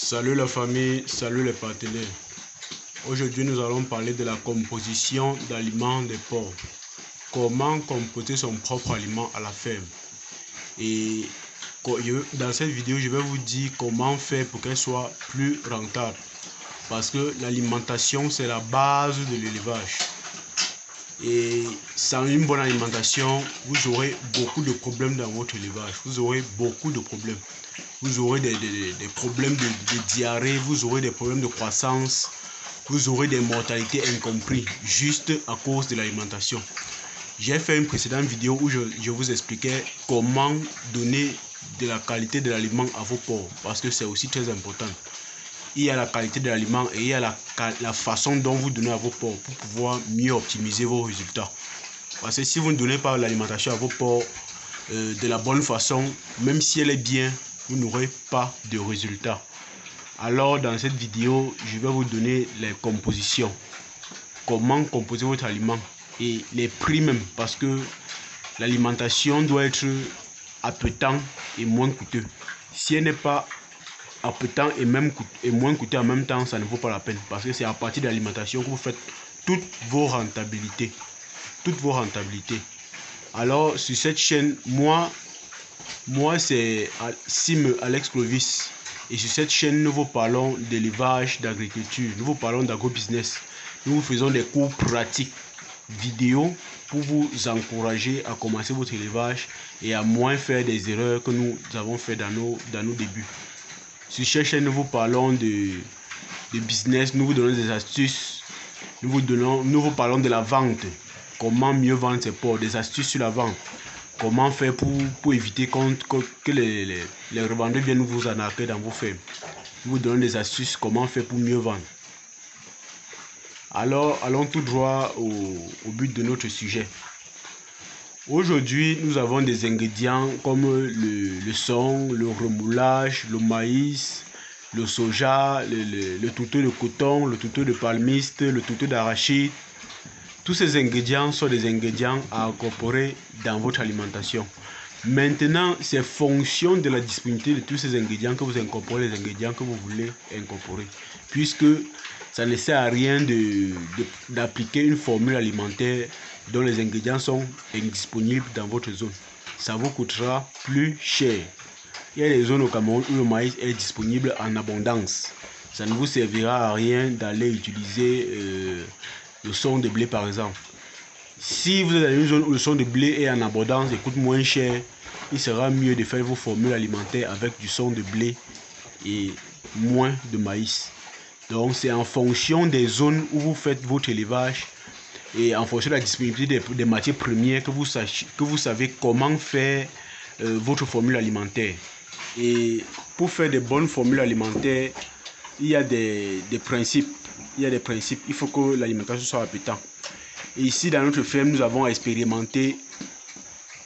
Salut la famille, salut les partenaires. Aujourd'hui, nous allons parler de la composition d'aliments des porcs. Comment composer son propre aliment à la ferme. Et dans cette vidéo, je vais vous dire comment faire pour qu'elle soit plus rentable. Parce que l'alimentation, c'est la base de l'élevage. Et sans une bonne alimentation, vous aurez beaucoup de problèmes dans votre élevage. Vous aurez beaucoup de problèmes. Vous aurez des problèmes de diarrhée, vous aurez des problèmes de croissance, vous aurez des mortalités incomprises juste à cause de l'alimentation. J'ai fait une précédente vidéo où je vous expliquais comment donner de la qualité de l'aliment à vos porcs, parce que c'est aussi très important. Il y a la qualité de l'aliment et il y a la façon dont vous donnez à vos porcs pour pouvoir mieux optimiser vos résultats. Parce que si vous ne donnez pas l'alimentation à vos porcs de la bonne façon, même si elle est bien, vous n'aurez pas de résultats. Alors dans cette vidéo, je vais vous donner les compositions. Comment composer votre aliment et les prix même, parce que l'alimentation doit être appétant et moins coûteux. Si elle n'est pas appétant et moins coûteux en même temps, ça ne vaut pas la peine, parce que c'est à partir de l'alimentation que vous faites toutes vos rentabilités. Alors sur cette chaîne, moi c'est Sim Alex Clovis, et sur cette chaîne nous vous parlons d'élevage, d'agriculture, nous vous parlons d'agro-business. Nous vous faisons des cours pratiques vidéo pour vous encourager à commencer votre élevage et à moins faire des erreurs que nous avons fait dans nos débuts. Sur cette chaîne nous vous parlons de business, nous vous donnons des astuces, nous vous parlons de la vente, comment mieux vendre ses porcs, des astuces sur la vente. Comment faire pour éviter que les revendeurs viennent vous arnaquer dans vos fermes. Nous vous donnons des astuces, comment faire pour mieux vendre. Alors, allons tout droit au but de notre sujet. Aujourd'hui, nous avons des ingrédients comme le son, le remoulage, le maïs, le soja, le toutou de coton, le toutou de palmiste, le toutou d'arachide. Tous ces ingrédients sont des ingrédients à incorporer dans votre alimentation. Maintenant, c'est fonction de la disponibilité de tous ces ingrédients que vous incorporez, les ingrédients que vous voulez incorporer. Puisque ça ne sert à rien d'appliquer une formule alimentaire dont les ingrédients sont indisponibles dans votre zone. Ça vous coûtera plus cher. Il y a des zones au Cameroun où le maïs est disponible en abondance. Ça ne vous servira à rien d'aller utiliser le son de blé par exemple. Si vous êtes dans une zone où le son de blé est en abondance et coûte moins cher, il sera mieux de faire vos formules alimentaires avec du son de blé et moins de maïs. Donc c'est en fonction des zones où vous faites votre élevage et en fonction de la disponibilité des matières premières que vous savez comment faire votre formule alimentaire. Et pour faire de bonnes formules alimentaires, il y a des principes. Il faut que l'alimentation soit appétante. Et ici, dans notre ferme, nous avons expérimenté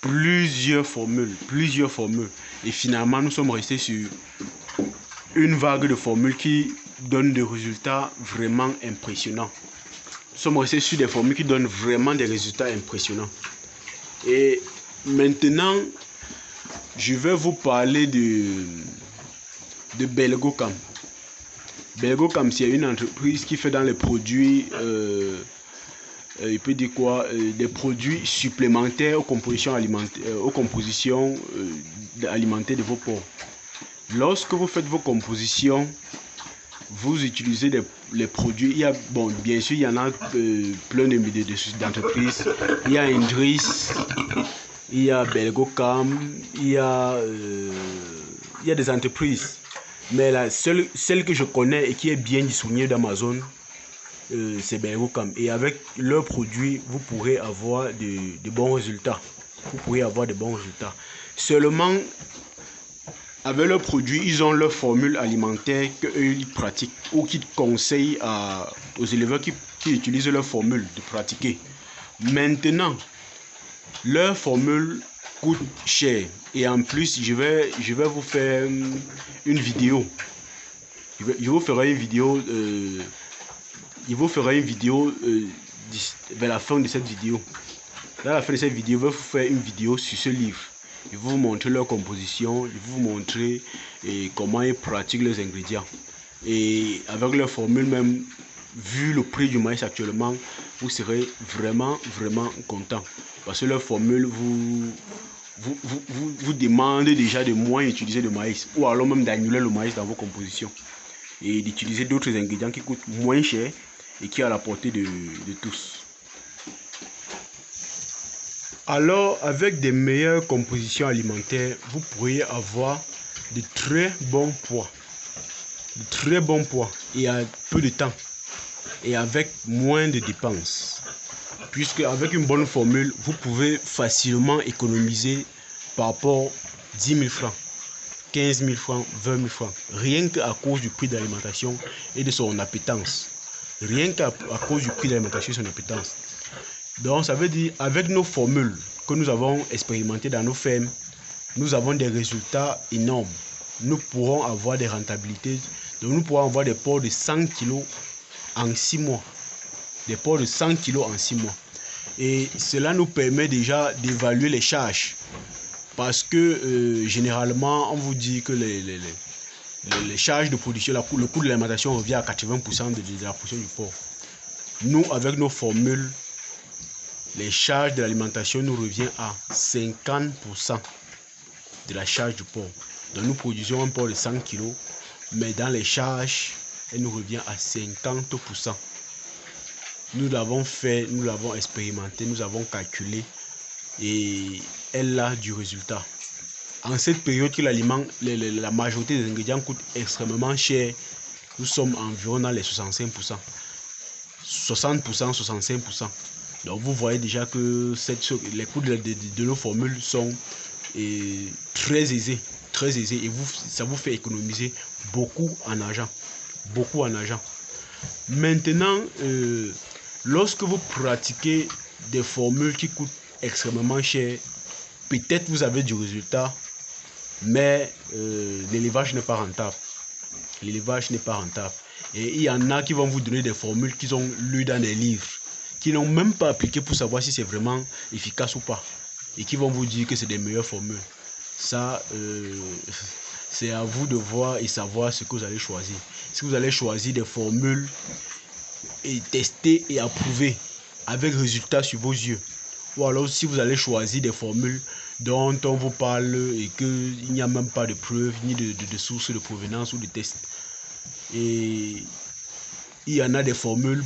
plusieurs formules. Et finalement, nous sommes restés sur une vague de formules qui donnent des résultats vraiment impressionnants. Nous sommes restés sur des formules qui donnent vraiment des résultats impressionnants. Et maintenant, je vais vous parler de Belgocam. Belgocam, c'est une entreprise qui fait dans les produits, il peut dire quoi, des produits supplémentaires aux compositions alimentaires de vos porcs. Lorsque vous faites vos compositions, vous utilisez les produits. Il y a, bon, bien sûr, il y en a plein d'entreprises. Il y a Indris, il y a Belgocam, il y a des entreprises. Mais celle que je connais et qui est bien disponible dans ma zone, c'est Belgocam. Et avec leurs produits, vous pourrez avoir de bons résultats. Seulement, avec leurs produits, ils ont leur formule alimentaire qu'ils pratiquent ou qu'ils conseillent aux éleveurs qui utilisent leur formule de pratiquer. Maintenant, leur formule coûte cher. Et en plus, je vais vous faire une vidéo. Je vous ferai une vidéo. Vers la fin de cette vidéo. Dans la fin de cette vidéo, je vais vous faire une vidéo sur ce livre. Je vais vous montrer leur composition, je vais vous montrer comment ils pratiquent les ingrédients. Et avec leur formule même, vu le prix du maïs actuellement, vous serez vraiment content. Parce que leur formule vous demande déjà de moins utiliser le maïs, ou alors même d'annuler le maïs dans vos compositions et d'utiliser d'autres ingrédients qui coûtent moins cher et qui est à la portée de tous. Alors, avec des meilleures compositions alimentaires, vous pourriez avoir de très bons poids. De très bons poids et à peu de temps. Et avec moins de dépenses. Puisque avec une bonne formule, vous pouvez facilement économiser par rapport 10 000 francs, 15 000 francs, 20 000 francs. Rien qu'à cause du prix de l'alimentation et de son appétence. Rien qu'à cause du prix de l'alimentation et de son appétence. Donc, ça veut dire, avec nos formules que nous avons expérimentées dans nos fermes, nous avons des résultats énormes. Nous pourrons avoir des rentabilités. Donc, nous pourrons avoir des porcs de 100 kg en 6 mois. Des porcs de 100 kg en 6 mois. Et cela nous permet déjà d'évaluer les charges. Parce que généralement, on vous dit que les charges de production, le coût de l'alimentation revient à 80% de la production du porc. Nous, avec nos formules, les charges de l'alimentation nous revient à 50% de la charge du porc. Donc nous produisons un porc de 100 kg, mais dans les charges, elle nous revient à 50%. Nous l'avons fait, nous l'avons expérimenté, nous avons calculé et elle a du résultat. En cette période que l'aliment, la majorité des ingrédients coûtent extrêmement cher, nous sommes environ dans les 65%. 60%, 65%. Donc vous voyez déjà que les coûts de nos formules sont très aisés. Et ça vous fait économiser beaucoup en argent. Maintenant, lorsque vous pratiquez des formules qui coûtent extrêmement cher, peut-être vous avez du résultat, mais l'élevage n'est pas rentable. Et il y en a qui vont vous donner des formules qu'ils ont lues dans des livres, qui n'ont même pas appliqué pour savoir si c'est vraiment efficace ou pas. Et qui vont vous dire que c'est des meilleures formules. Ça, c'est à vous de voir et savoir ce que vous allez choisir. Si vous allez choisir des formules et tester et approuver avec résultat sur vos yeux. Ou alors si vous allez choisir des formules dont on vous parle et qu'il n'y a même pas de preuves ni de sources de provenance ou de tests. Et il y en a des formules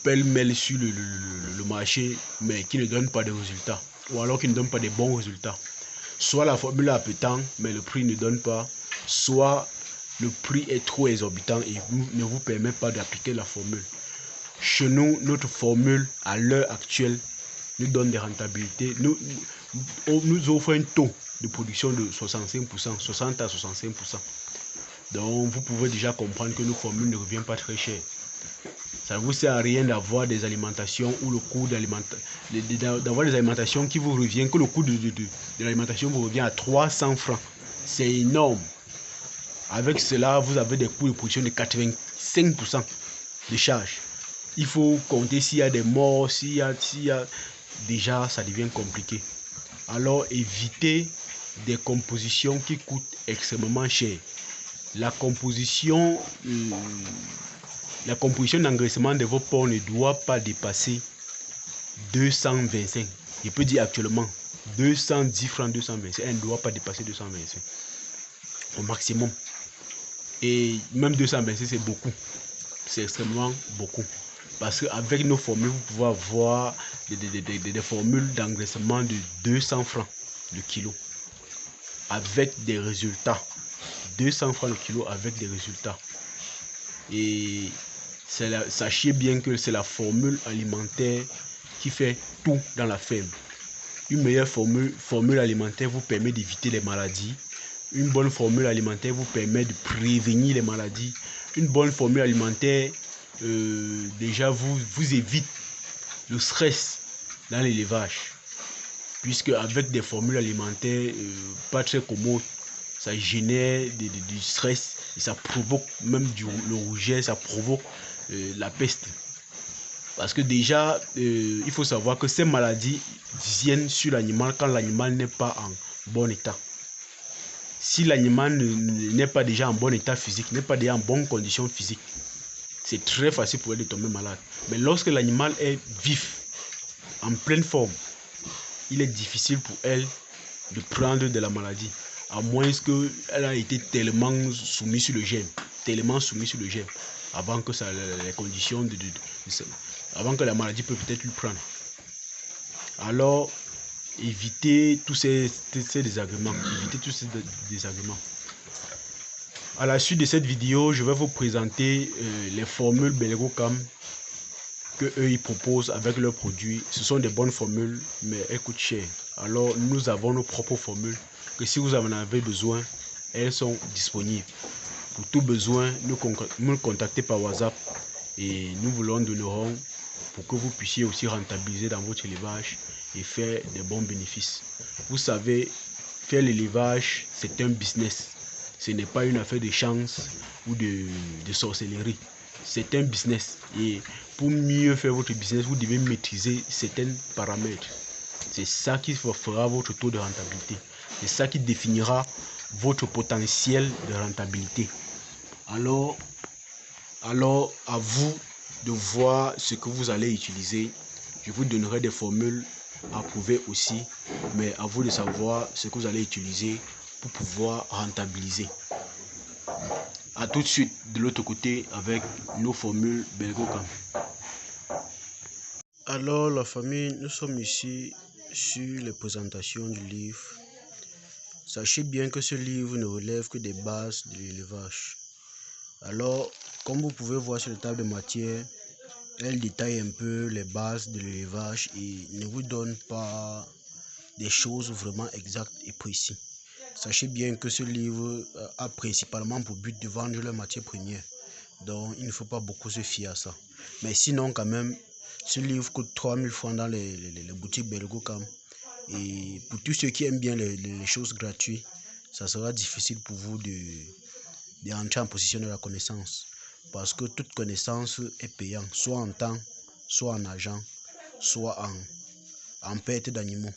pêle-mêle sur le marché, mais qui ne donnent pas de résultats. Ou alors qui ne donnent pas de bons résultats. Soit la formule est appétante, mais le prix ne donne pas. Soit le prix est trop exorbitant et ne vous permet pas d'appliquer la formule. Chez nous, notre formule, à l'heure actuelle, nous donne des rentabilités. Nous offre un taux de production de 65%, 60 à 65%. Donc, vous pouvez déjà comprendre que nos formules ne reviennent pas très cher. Ça ne vous sert à rien d'avoir des alimentations où le coût d'avoir des alimentations qui vous revient, que le coût de l'alimentation vous revient à 300 francs. C'est énorme. Avec cela, vous avez des coûts de production de 85% de charges. Il faut compter s'il y a des morts, déjà ça devient compliqué. Alors évitez des compositions qui coûtent extrêmement cher. La composition d'engraissement de vos porcs ne doit pas dépasser 225. Je peux dire actuellement 210 francs, 225. Elle ne doit pas dépasser 225 au maximum. Et même 225, c'est beaucoup. C'est extrêmement beaucoup. Parce qu'avec nos formules, vous pouvez avoir des formules d'engraissement de 200 francs le kilo. Avec des résultats. 200 francs le kilo avec des résultats. Et sachez bien que c'est la formule alimentaire qui fait tout dans la ferme. Une meilleure formule alimentaire vous permet d'éviter les maladies. Une bonne formule alimentaire vous permet de prévenir les maladies. Une bonne formule alimentaire déjà vous évite le stress dans l'élevage. Puisque avec des formules alimentaires pas très commodes, ça génère du stress et ça provoque même le rouget, ça provoque la peste. Parce que déjà, il faut savoir que ces maladies viennent sur l'animal quand l'animal n'est pas en bon état. Si l'animal n'est pas déjà en bon état physique, n'est pas déjà en bonne condition physique, c'est très facile pour elle de tomber malade. Mais lorsque l'animal est vif, en pleine forme, il est difficile pour elle de prendre de la maladie, à moins qu'elle a été tellement soumise sur le gène, avant que les conditions avant que la maladie peut peut-être lui prendre. Alors, évitez tous ces désagréments. À la suite de cette vidéo, je vais vous présenter les formules Belgocam que eux ils proposent avec leurs produits. Ce sont des bonnes formules, mais elles coûtent cher. Alors, nous avons nos propres formules que si vous en avez besoin, elles sont disponibles. Pour tout besoin, nous contactez par WhatsApp et nous vous en donnerons pour que vous puissiez aussi rentabiliser dans votre élevage et faire des bons bénéfices. Vous savez, faire l'élevage, c'est un business. Ce n'est pas une affaire de chance ou de sorcellerie. C'est un business. Et pour mieux faire votre business, vous devez maîtriser certains paramètres. C'est ça qui fera votre taux de rentabilité. C'est ça qui définira votre potentiel de rentabilité. Alors à vous de voir ce que vous allez utiliser. Je vous donnerai des formules approuvées aussi, mais à vous de savoir ce que vous allez utiliser pour pouvoir rentabiliser. A tout de suite de l'autre côté avec nos formules Belgocam. Alors la famille, nous sommes ici sur les présentations du livre. Sachez bien que ce livre ne relève que des bases de l'élevage. Alors, comme vous pouvez voir sur la table de matière, elle détaille un peu les bases de l'élevage et ne vous donne pas des choses vraiment exactes et précises. Sachez bien que ce livre a principalement pour but de vendre la matière première. Donc, il ne faut pas beaucoup se fier à ça. Mais sinon, quand même, ce livre coûte 3000 francs dans les boutiques Belgocam. Et pour tous ceux qui aiment bien les choses gratuites, ça sera difficile pour vous d'entrer en possession de la connaissance. Parce que toute connaissance est payante, soit en temps, soit en argent, soit en perte d'animaux.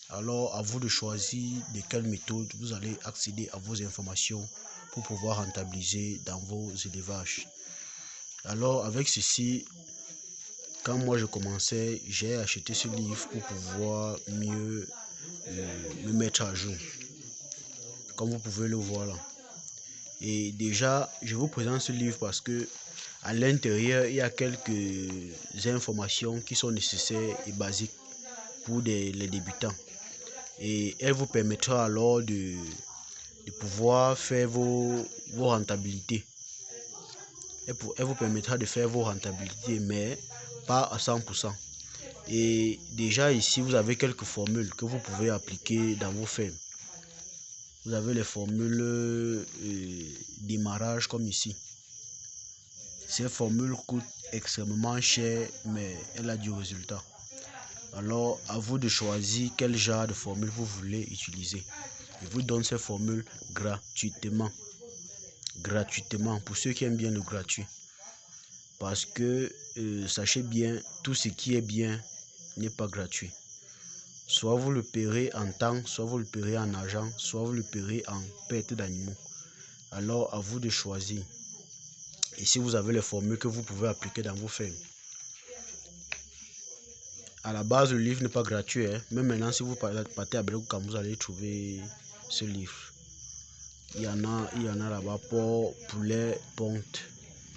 Alors, à vous de choisir de quelle méthode vous allez accéder à vos informations pour pouvoir rentabiliser dans vos élevages. Alors, avec ceci, quand moi je commençais, j'ai acheté ce livre pour pouvoir mieux me mettre à jour. Comme vous pouvez le voir là. Et déjà, je vous présente ce livre parce que à l'intérieur, il y a quelques informations qui sont nécessaires et basiques pour les débutants. Et elle vous permettra alors de pouvoir faire vos rentabilités. Elle vous permettra de faire vos rentabilités, mais pas à 100%. Et déjà ici, vous avez quelques formules que vous pouvez appliquer dans vos fermes. Vous avez les formules démarrage comme ici. Ces formules coûtent extrêmement cher, mais elle a du résultat. Alors, à vous de choisir quel genre de formule vous voulez utiliser. Je vous donne ces formules gratuitement. Gratuitement, pour ceux qui aiment bien le gratuit. Parce que, sachez bien, tout ce qui est bien n'est pas gratuit. Soit vous le paierez en temps, soit vous le paierez en argent, soit vous le paierez en perte d'animaux. Alors, à vous de choisir. Ici, vous avez les formules que vous pouvez appliquer dans vos fermes. À la base, le livre n'est pas gratuit. Même maintenant, si vous partez à Belgocam, vous allez trouver ce livre. Il y en a là-bas pour poulet, ponte.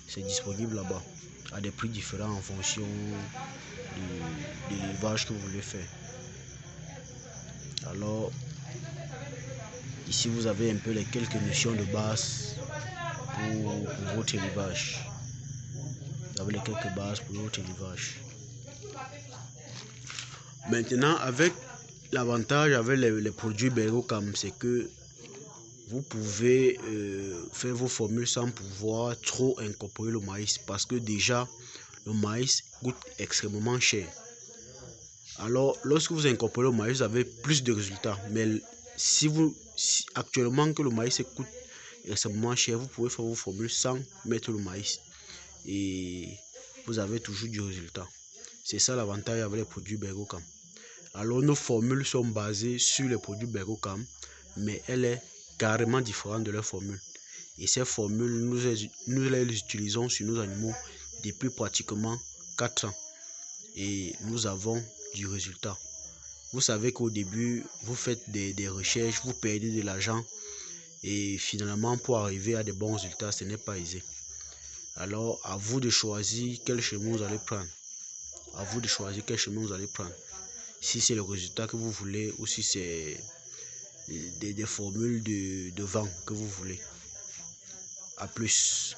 C'est disponible là-bas à des prix différents en fonction de l'élevage que vous voulez faire. Alors, ici, vous avez un peu les quelques notions de base pour votre élevage. Vous avez les quelques bases pour votre élevage. Maintenant, avec l'avantage avec les produits Belgocam, c'est que vous pouvez faire vos formules sans pouvoir trop incorporer le maïs parce que déjà le maïs coûte extrêmement cher. Alors lorsque vous incorporez le maïs, vous avez plus de résultats. Mais si actuellement que le maïs coûte extrêmement cher, vous pouvez faire vos formules sans mettre le maïs et vous avez toujours du résultat. C'est ça l'avantage avec les produits Belgocam. Alors nos formules sont basées sur les produits Bergocam, mais elle est carrément différente de leur formule. Et ces formules, nous les utilisons sur nos animaux depuis pratiquement 4 ans. Et nous avons du résultat. Vous savez qu'au début, vous faites des recherches, vous perdez de l'argent. Et finalement, pour arriver à de bons résultats, ce n'est pas aisé. Alors, à vous de choisir quel chemin vous allez prendre. À vous de choisir quel chemin vous allez prendre. Si c'est le résultat que vous voulez ou si c'est des formules de vent que vous voulez. À plus.